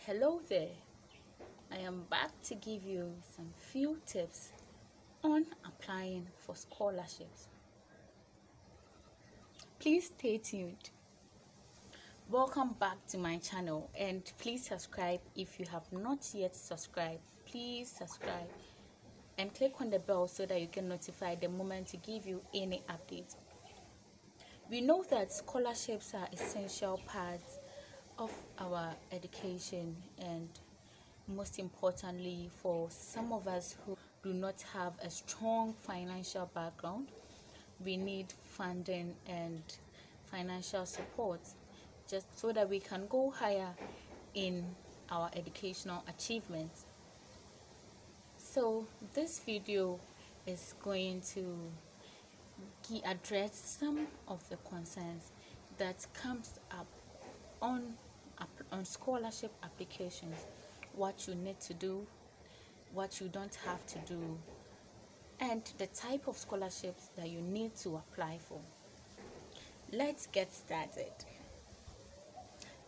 Hello there, I am back to give you some few tips on applying for scholarships. Please stay tuned. Welcome back to my channel and please subscribe if you have not yet subscribed. Please subscribe and click on the bell so that you get notified the moment to give you any update. We know that scholarships are essential parts of our education, and most importantly for some of us who do not have a strong financial background, we need funding and financial support just so that we can go higher in our educational achievements. So this video is going to address some of the concerns that comes up on scholarship applications, what you need to do, what you don't have to do, and the type of scholarships that you need to apply for. Let's get started.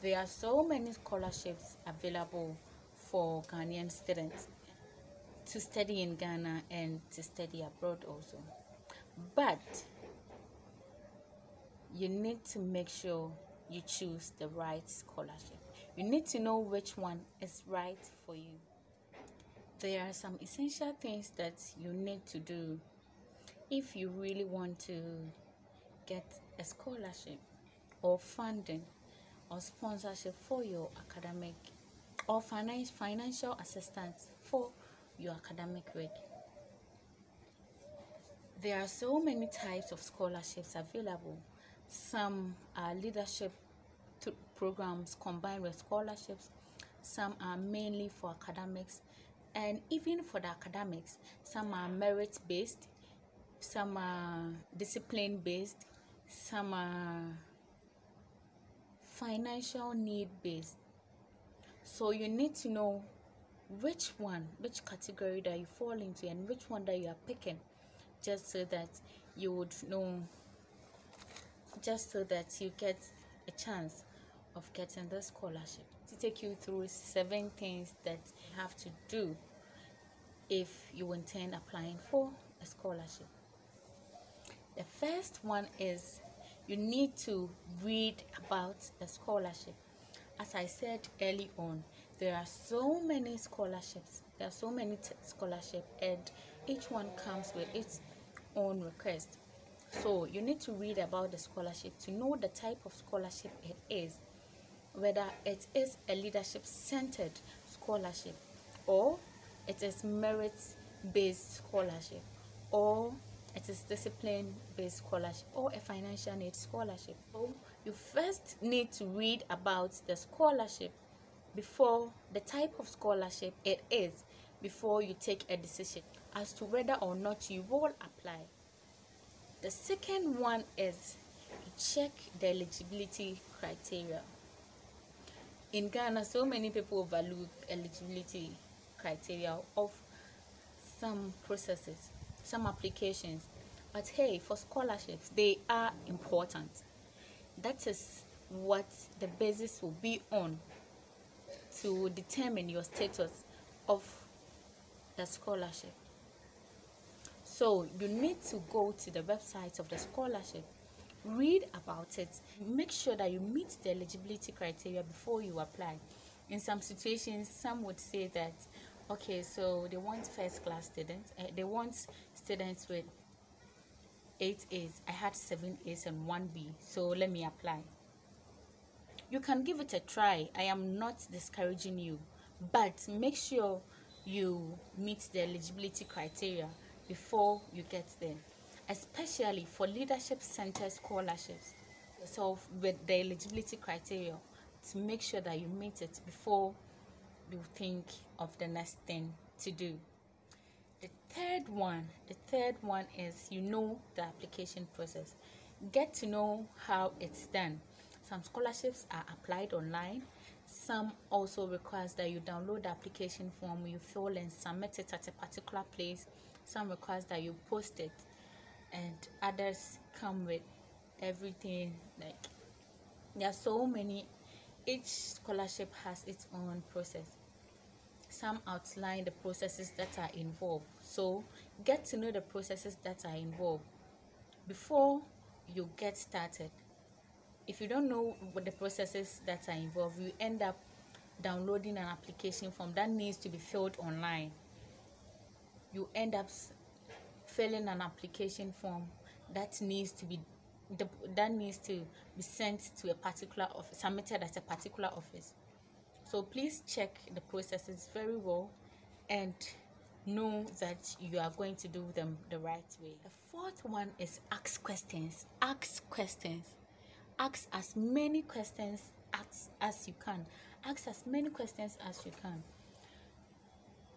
There are so many scholarships available for Ghanaian students to study in Ghana and to study abroad also. But you need to make sure you choose the right scholarship. You need to know which one is right for you. There are some essential things that you need to do if you really want to get a scholarship or funding or sponsorship for your academic or financial assistance for your academic work. There are so many types of scholarships available. Some are leadership programs combined with scholarships. Some are mainly for academics, and even for the academics, some are merit based, some are discipline based, some are financial need based. So you need to know which category that you fall into and which one that you are picking, just so that you would know, just so that you get a chance of getting the scholarship. To take you through 7 things that you have to do if you intend applying for a scholarship. The first one is you need to read about the scholarship. As I said early on, there are so many scholarships. There are so many scholarships, and each one comes with its own request. So you need to read about the scholarship to know the type of scholarship it is, whether it is a leadership-centered scholarship, or it is merit-based scholarship, or it is discipline-based scholarship, or a financial need scholarship. So you first need to read about the scholarship before the type of scholarship it is, before you take a decision as to whether or not you will apply. The second one is check the eligibility criteria. In Ghana, so many people overlook eligibility criteria of some processes, some applications. But hey, for scholarships, they are important. That is what the basis will be on to determine your status of the scholarship. So you need to go to the website of the scholarship, read about it, make sure that you meet the eligibility criteria before you apply. In some situations, some would say that, okay, so they want first class students, they want students with 8 A's. I had 7 A's and 1 B, so let me apply. You can give it a try. I am not discouraging you, but make sure you meet the eligibility criteria before you get there, especially for leadership center scholarships. So with the eligibility criteria, to make sure that you meet it before you think of the next thing to do. The third one is the application process. Get to know how it's done. Some scholarships are applied online. Some also requires that you download the application form, you fill and submit it at a particular place. Some requires that you post it, and others come with everything. Like, there are so many Each scholarship has its own process. Some outline the processes that are involved. So get to know the processes that are involved before you get started. If you don't know what the processes that are involved, you end up downloading an application form that needs to be filled online. You end up filling an application form that needs to be sent to a particular office, submitted at a particular office. So please check the processes very well and know that you are going to do them the right way. The fourth one is ask questions. Ask questions. Ask as many questions as you can. Ask as many questions as you can.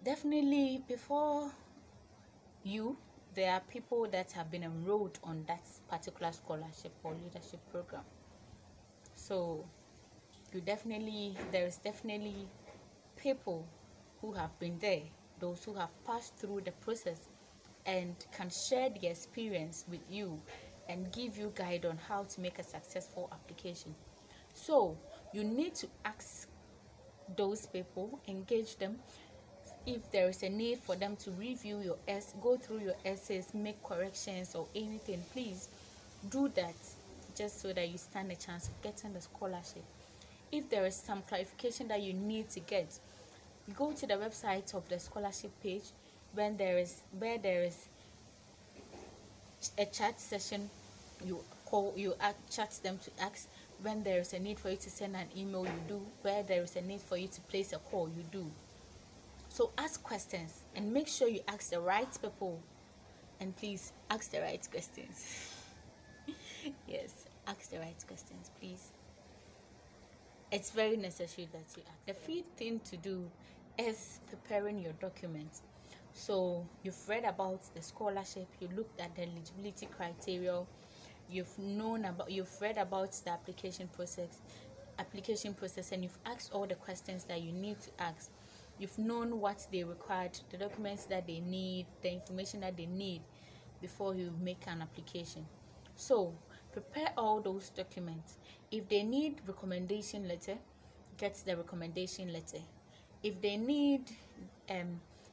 Definitely, before you, there are people that have been enrolled on that particular scholarship or leadership program. So there is definitely people who have been there, those who have passed through the process and can share their experience with you and give you guide on how to make a successful application. So you need to ask those people, engage them. If there is a need for them to review your go through your essays, make corrections or anything, please do that, just so that you stand a chance of getting the scholarship. If there is some clarification that you need to get, you go to the website of the scholarship page where there is a chat session. You chat them to ask. When there is a need for you to send an email, you do. Where there is a need for you to place a call, you do. So ask questions and make sure you ask the right people, and please ask the right questions. Yes, ask the right questions, please. It's very necessary that you ask. The fifth thing to do is preparing your documents. So you've read about the scholarship, you looked at the eligibility criteria, you've read about the application process, and you've asked all the questions that you need to ask. You've known what they required, the documents that they need, the information that they need before you make an application. So prepare all those documents. If they need recommendation letter, get the recommendation letter. If they need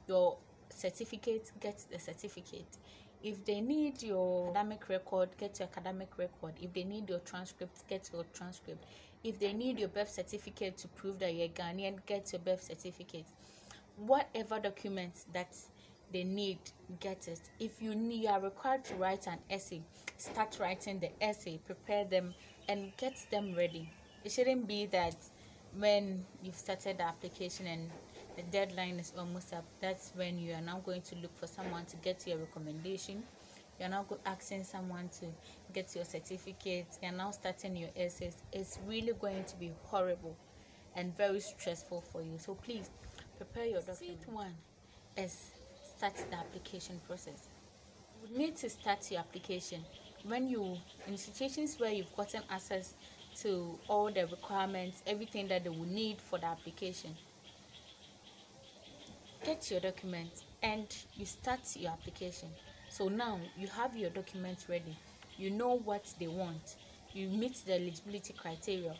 your certificate, get the certificate. If they need your academic record, get your academic record. If they need your transcript, get your transcript. If they need your birth certificate to prove that you're Ghanaian, get your birth certificate. Whatever documents that they need, get it. If you are required to write an essay, start writing the essay, prepare them and get them ready. It shouldn't be that when you've started the application and the deadline is almost up, that's when you are now going to look for someone to get your recommendation. You're now asking someone to get your certificate. You're now starting your essays. It's really going to be horrible and very stressful for you. So please prepare your document. Fifth one is start the application process. You need to start your application when in situations where you've gotten access to all the requirements, everything that they will need for the application. Get your documents and you start your application. So now you have your documents ready. You know what they want. You meet the eligibility criteria.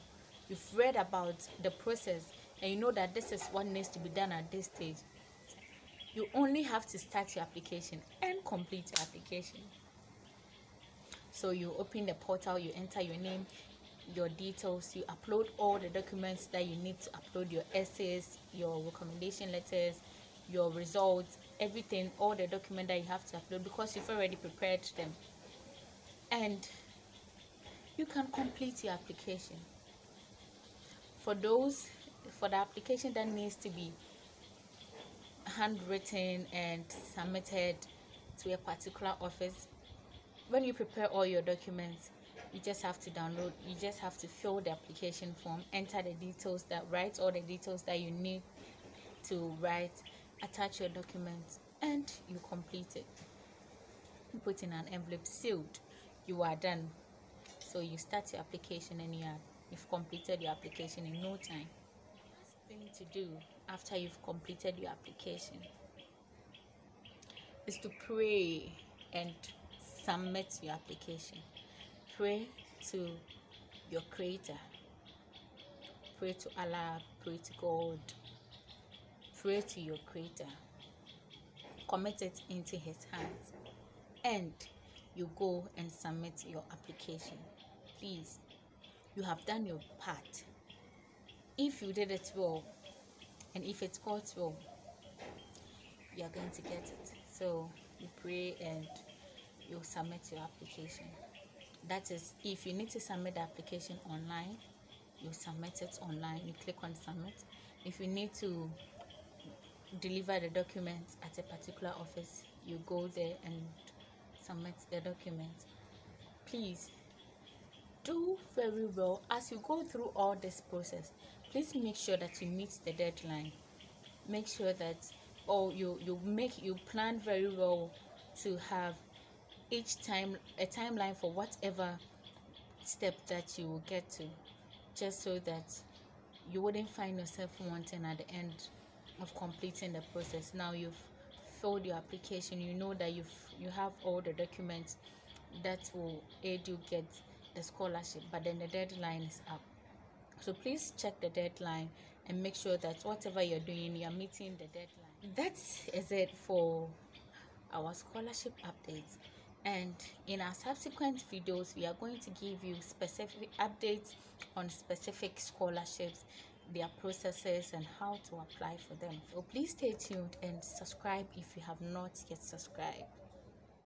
You've read about the process and you know that this is what needs to be done at this stage. You only have to start your application and complete your application. So you open the portal, you enter your name, your details, you upload all the documents that you need to upload, your essays, your recommendation letters, your results, everything, all the documents that you have to upload because you've already prepared them. And you can complete your application. For the application that needs to be handwritten and submitted to a particular office, when you prepare all your documents, you just have to fill the application form, enter the details, write all the details that you need to write, attach your documents, and you complete it. You put in an envelope, sealed. You are done. So you start your application and you've completed your application in no time. Last thing to do after you've completed your application is to pray and submit your application. Pray to your creator. pray to Allah, pray to God, pray to your creator, commit it into his hands, and you go and submit your application. Please, you have done your part. If you did it well, and if it goes well, you are going to get it. So you pray and you submit your application. That is, if you need to submit the application online, you submit it online. You click on submit. If you need to deliver the documents at a particular office, you go there and submit the document. Please do very well as you go through all this process. Please make sure that you meet the deadline. Make sure that you plan very well to have each time a timeline for whatever step that you will get to, just so that you wouldn't find yourself wanting at the end of completing the process. Now you've filled your application, you know that you have all the documents that will aid you get the scholarship, but then the deadline is up. So please check the deadline and make sure that whatever you're doing, you're meeting the deadline. That is it for our scholarship updates, and in our subsequent videos we are going to give you specific updates on specific scholarships, their processes, and how to apply for them. So please stay tuned and subscribe if you have not yet subscribed.